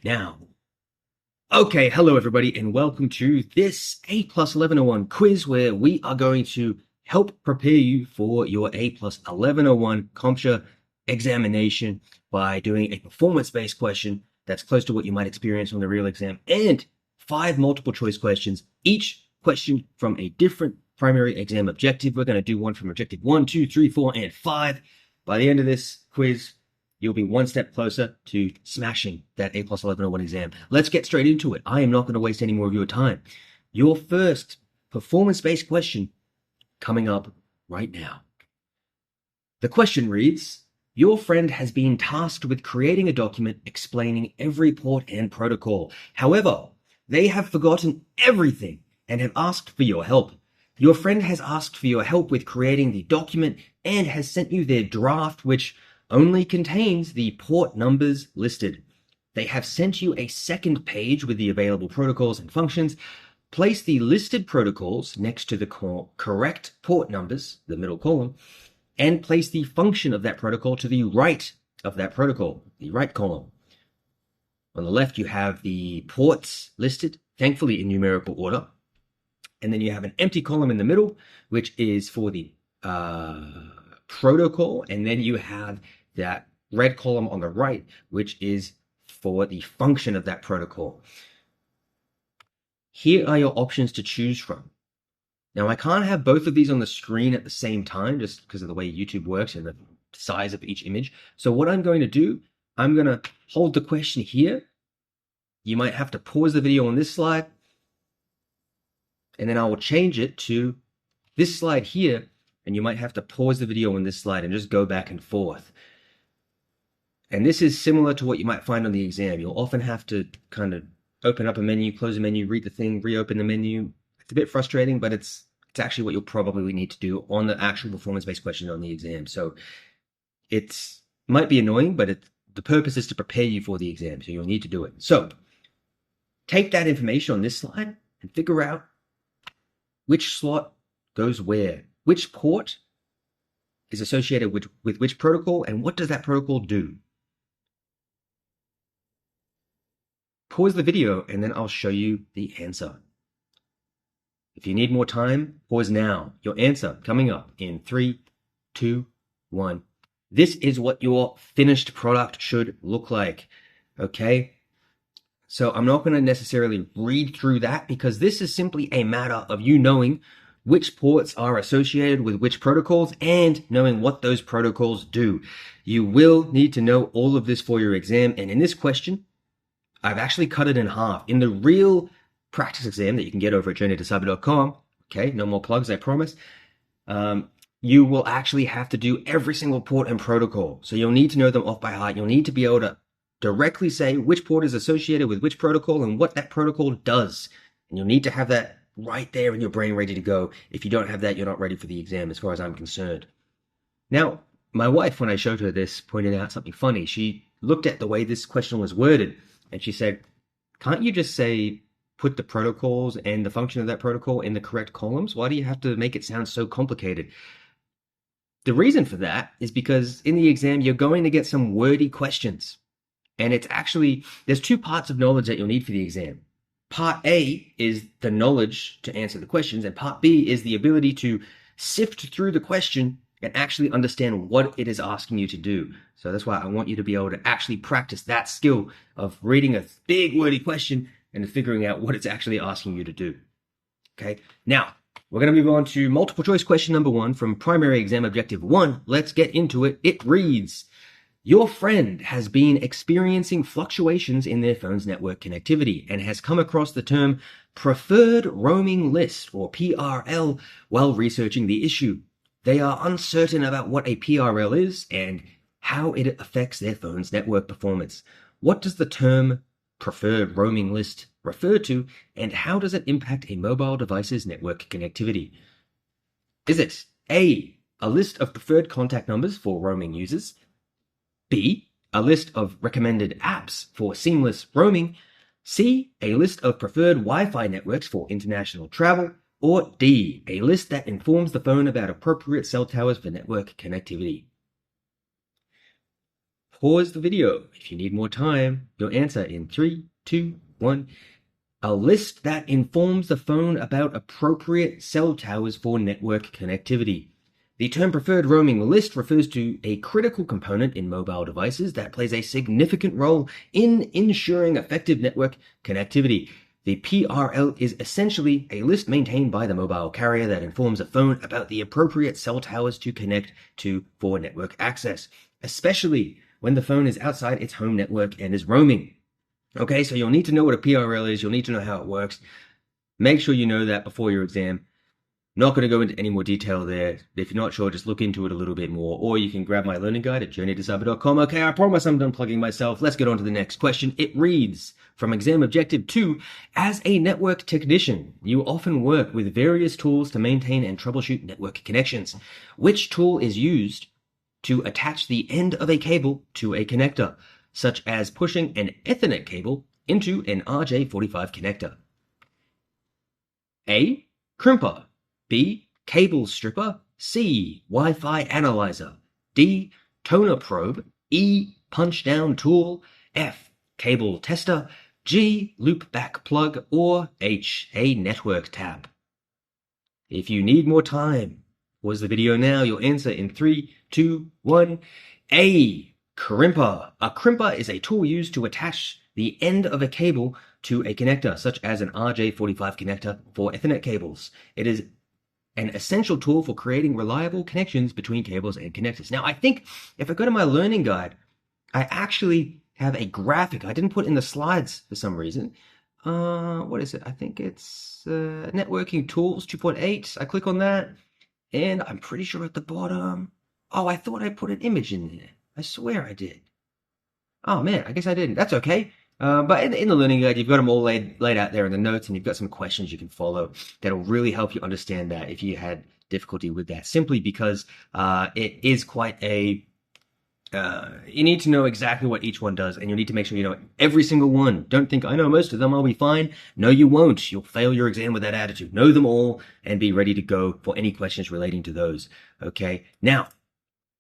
Now, okay, hello everybody, and welcome to this A plus 1101 quiz where we are going to help prepare you for your A plus 1101 CompTIA examination by doing a performance-based question that's close to what you might experience on the real exam, and 5 multiple choice questions, each question from a different primary exam objective. We're going to do one from objective 1, 2, 3, 4, and 5. By the end of this quiz, you'll be one step closer to smashing that A plus 1101 exam. Let's get straight into it. I am not going to waste any more of your time. Your first performance-based question coming up right now. The question reads, your friend has been tasked with creating a document explaining every port and protocol. However, they have forgotten everything and have asked for your help. Your friend has asked for your help with creating the document and has sent you their draft, which only contains the port numbers listed. They have sent you a second page with the available protocols and functions. Place the listed protocols next to the correct port numbers, the middle column, and place the function of that protocol to the right of that protocol, the right column. On the left, you have the ports listed, thankfully in numerical order. And then you have an empty column in the middle, which is for the protocol. And then you have that red column on the right, which is for the function of that protocol. Here are your options to choose from. Now, I can't have both of these on the screen at the same time just because of the way YouTube works and the size of each image. So what I'm going to do, I'm going to hold the question here. You might have to pause the video on this slide, and then I will change it to this slide here, and you might have to pause the video on this slide and just go back and forth. And this is similar to what you might find on the exam. You'll often have to kind of open up a menu, close a menu, read the thing, reopen the menu. It's a bit frustrating, but it's actually what you'll probably need to do on the actual performance-based question on the exam. So it might be annoying, but the purpose is to prepare you for the exam, so you'll need to do it. So take that information on this slide and figure out which slot goes where, which port is associated with which protocol, and what does that protocol do. Pause the video, and then I'll show you the answer. If you need more time, pause now. Your answer coming up in 3, 2, 1. This is what your finished product should look like, okay? So I'm not going to necessarily read through that because this is simply a matter of you knowing which ports are associated with which protocols and knowing what those protocols do. You will need to know all of this for your exam, and in this question, I've actually cut it in half. In the real practice exam that you can get over at journeytocyber.com, okay, no more plugs, I promise, you will actually have to do every single port and protocol. So you'll need to know them off by heart. You'll need to be able to directly say which port is associated with which protocol and what that protocol does. And you'll need to have that right there in your brain ready to go. If you don't have that, you're not ready for the exam as far as I'm concerned. Now, my wife, when I showed her this, pointed out something funny. She looked at the way this question was worded, and she said, can't you just say, put the protocols and the function of that protocol in the correct columns? Why do you have to make it sound so complicated? The reason for that is because in the exam, you're going to get some wordy questions. And it's actually, there's 2 parts of knowledge that you'll need for the exam. Part A is the knowledge to answer the questions, and part B is the ability to sift through the question and actually understand what it is asking you to do. So that's why I want you to be able to actually practice that skill of reading a big wordy question and figuring out what it's actually asking you to do. Okay, now we're going to move on to multiple choice question number 1 from primary exam objective 1. Let's get into it. It reads, your friend has been experiencing fluctuations in their phone's network connectivity and has come across the term preferred roaming list, or PRL, while researching the issue. They are uncertain about what a PRL is and how it affects their phone's network performance. What does the term preferred roaming list refer to, and how does it impact a mobile device's network connectivity? Is it A, a list of preferred contact numbers for roaming users, B, a list of recommended apps for seamless roaming, C, a list of preferred Wi-Fi networks for international travel, or D, a list that informs the phone about appropriate cell towers for network connectivity? pause the video. If you need more time, your answer in 3, 2, 1. A list that informs the phone about appropriate cell towers for network connectivity. The term preferred roaming list refers to a critical component in mobile devices that plays a significant role in ensuring effective network connectivity. The PRL is essentially a list maintained by the mobile carrier that informs a phone about the appropriate cell towers to connect to for network access, especially when the phone is outside its home network and is roaming. Okay, so you'll need to know what a PRL is. You'll need to know how it works. Make sure you know that before your exam. Not going to go into any more detail there. If you're not sure, just look into it a little bit more, or you can grab my learning guide at journeytocyber.com. Okay, I promise I'm done plugging myself. Let's get on to the next question. It reads, from exam objective 2, as a network technician, you often work with various tools to maintain and troubleshoot network connections. Which tool is used to attach the end of a cable to a connector, such as pushing an Ethernet cable into an RJ45 connector? A. Crimper. B. Cable stripper. C. Wi-Fi analyzer. D. Toner probe. E. Punch down tool. F. Cable tester. G. Loop back plug. Or H. A network tap. If you need more time, pause the video now. Your answer in 3, 2, 1. A. Crimper. A crimper is a tool used to attach the end of a cable to a connector, such as an RJ45 connector for Ethernet cables. It is an essential tool for creating reliable connections between cables and connectors. Now, I think if I go to my learning guide, I actually have a graphic. I didn't put in the slides for some reason. What is it? I think it's networking tools 2.8. I click on that, and I'm pretty sure at the bottom. Oh, I thought I put an image in there. I swear I did. Oh man, I guess I didn't. That's okay. But in the learning guide, you've got them all laid out there in the notes, and you've got some questions you can follow that'll really help you understand that if you had difficulty with that, simply because it is quite a you need to know exactly what each one does, and you need to make sure you know every single one. Don't think, I know most of them, I'll be fine. No, you won't. You'll fail your exam with that attitude. Know them all and be ready to go for any questions relating to those. Okay, now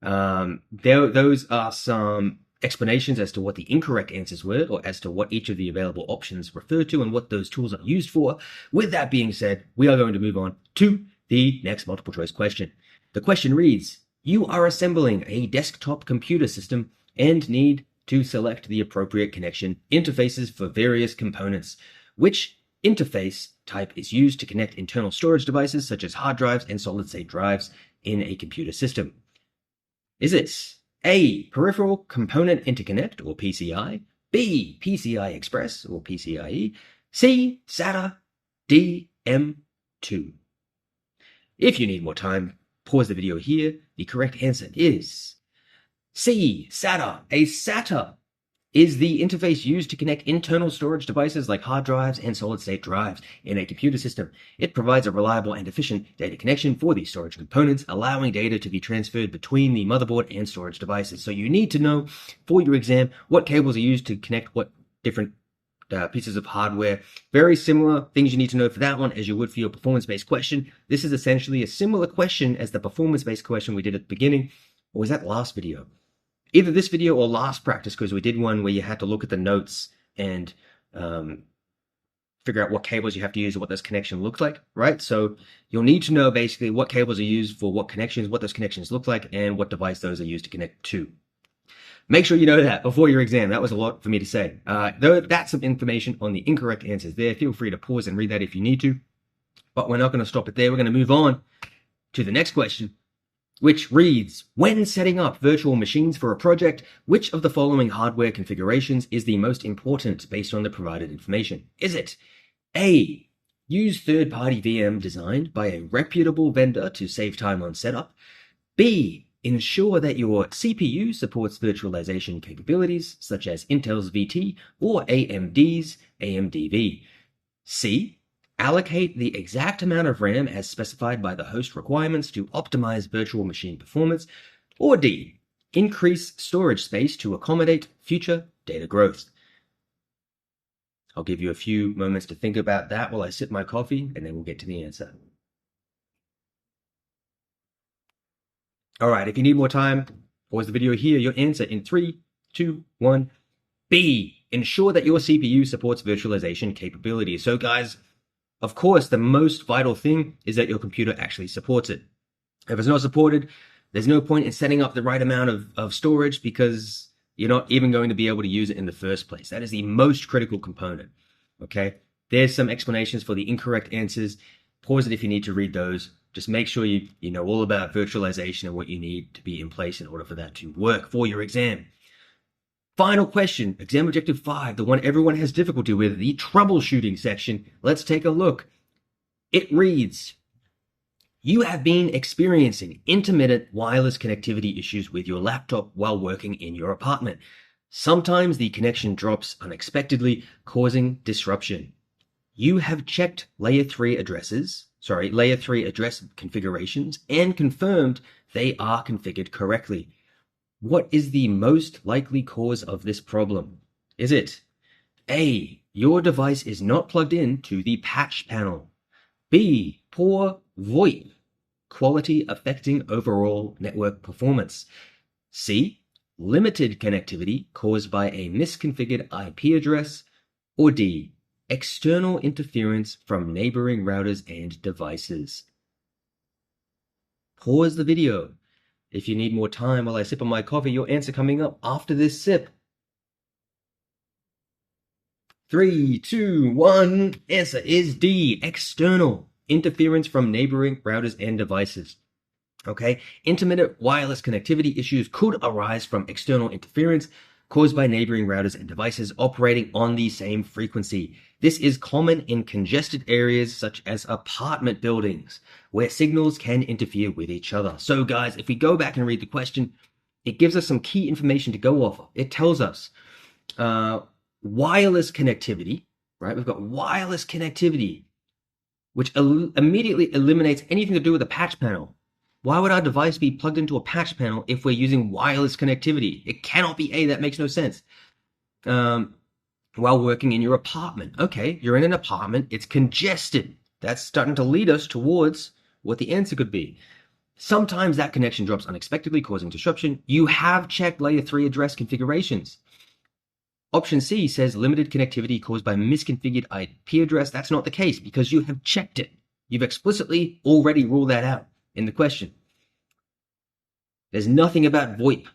those are some explanations as to what the incorrect answers were, or as to what each of the available options refer to and what those tools are used for. With that being said, we are going to move on to the next multiple choice question. The question reads, you are assembling a desktop computer system and need to select the appropriate connection interfaces for various components. Which interface type is used to connect internal storage devices such as hard drives and solid-state drives in a computer system? Is it A. Peripheral Component Interconnect, or PCI, B. PCI Express, or PCIe, C. SATA, D. M2? If you need more time, pause the video here. The correct answer is C. SATA. A SATA is the interface used to connect internal storage devices like hard drives and solid-state drives in a computer system. It provides a reliable and efficient data connection for these storage components, allowing data to be transferred between the motherboard and storage devices. So you need to know for your exam what cables are used to connect what different pieces of hardware. Very similar things you need to know for that one as you would for your performance-based question. This is essentially a similar question as the performance-based question we did at the beginning, or was that last video? Either this video or last practice, because we did one where you had to look at the notes and figure out what cables you have to use and what those connections look like, right? So you'll need to know basically what cables are used for what connections, what those connections look like, and what device those are used to connect to. Make sure you know that before your exam. That was a lot for me to say. That's some information on the incorrect answers there. Feel free to pause and read that if you need to. But we're not going to stop it there. We're going to move on to the next question, which reads, when setting up virtual machines for a project, which of the following hardware configurations is the most important based on the provided information? Is it A. Use third-party VM designed by a reputable vendor to save time on setup? B. Ensure that your CPU supports virtualization capabilities such as Intel's VT or AMD's AMDV? C. Allocate the exact amount of RAM as specified by the host requirements to optimize virtual machine performance? Or D. Increase storage space to accommodate future data growth? I'll give you a few moments to think about that while I sip my coffee, and then we'll get to the answer. All right, if you need more time, pause the video here. Your answer in 3, 2, 1. B, ensure that your CPU supports virtualization capabilities. So guys, of course, the most vital thing is that your computer actually supports it. If it's not supported, there's no point in setting up the right amount of storage because you're not even going to be able to use it in the first place. That is the most critical component, okay? There's some explanations for the incorrect answers. Pause it if you need to read those. Just make sure you know all about virtualization and what you need to be in place in order for that to work for your exam. Final question, exam objective 5, the one everyone has difficulty with, the troubleshooting section. Let's take a look. It reads, you have been experiencing intermittent wireless connectivity issues with your laptop while working in your apartment. Sometimes the connection drops unexpectedly, causing disruption. You have checked layer 3 address configurations and confirmed they are configured correctly. What is the most likely cause of this problem? Is it A, your device is not plugged in to the patch panel? B, poor VoIP quality affecting overall network performance? C, limited connectivity caused by a misconfigured IP address? Or D, external interference from neighboring routers and devices? Pause the video. If you need more time while I sip on my coffee, your answer coming up after this sip. 3, 2, 1. Answer is D, external interference from neighboring routers and devices. Okay, intermittent wireless connectivity issues could arise from external interference caused by neighboring routers and devices operating on the same frequency. This is common in congested areas such as apartment buildings, where signals can interfere with each other. So guys, if we go back and read the question, it gives us some key information to go off of. It tells us wireless connectivity, right? We've got wireless connectivity, which immediately eliminates anything to do with the patch panel. Why would our device be plugged into a patch panel if we're using wireless connectivity? It cannot be A. That makes no sense. While working in your apartment. Okay, you're in an apartment. It's congested. That's starting to lead us towards what the answer could be. Sometimes that connection drops unexpectedly, causing disruption. You have checked layer 3 address configurations. Option C says limited connectivity caused by misconfigured IP address. That's not the case because you have checked it. You've explicitly already ruled that out in the question. There's nothing about VoIP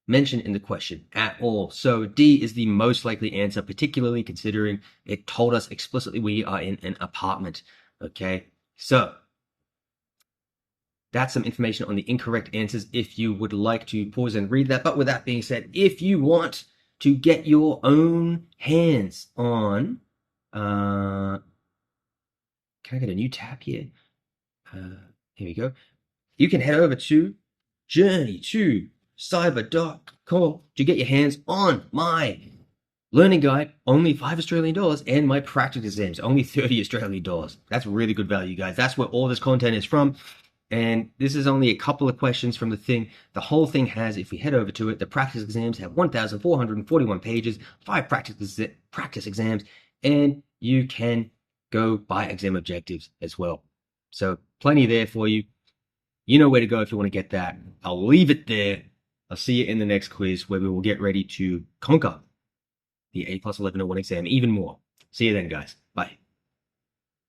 mentioned in the question at all. So D is the most likely answer, particularly considering it told us explicitly we are in an apartment. Okay, so that's some information on the incorrect answers if you would like to pause and read that. But with that being said, if you want to get your own hands on, can I get a new tab here? Here we go. You can head over to journey2cyber.com to get your hands on my learning guide, only $5 Australian, and my practice exams, only $30 Australian. That's really good value, guys. That's where all this content is from. And this is only a couple of questions from the thing. The whole thing has, if we head over to it, the practice exams have 1,441 pages, 5 practice exams, and you can go buy exam objectives as well. So plenty there for you. You know where to go if you want to get that. I'll leave it there. I'll see you in the next quiz where we will get ready to conquer the A+1101 exam even more. See you then, guys. Bye.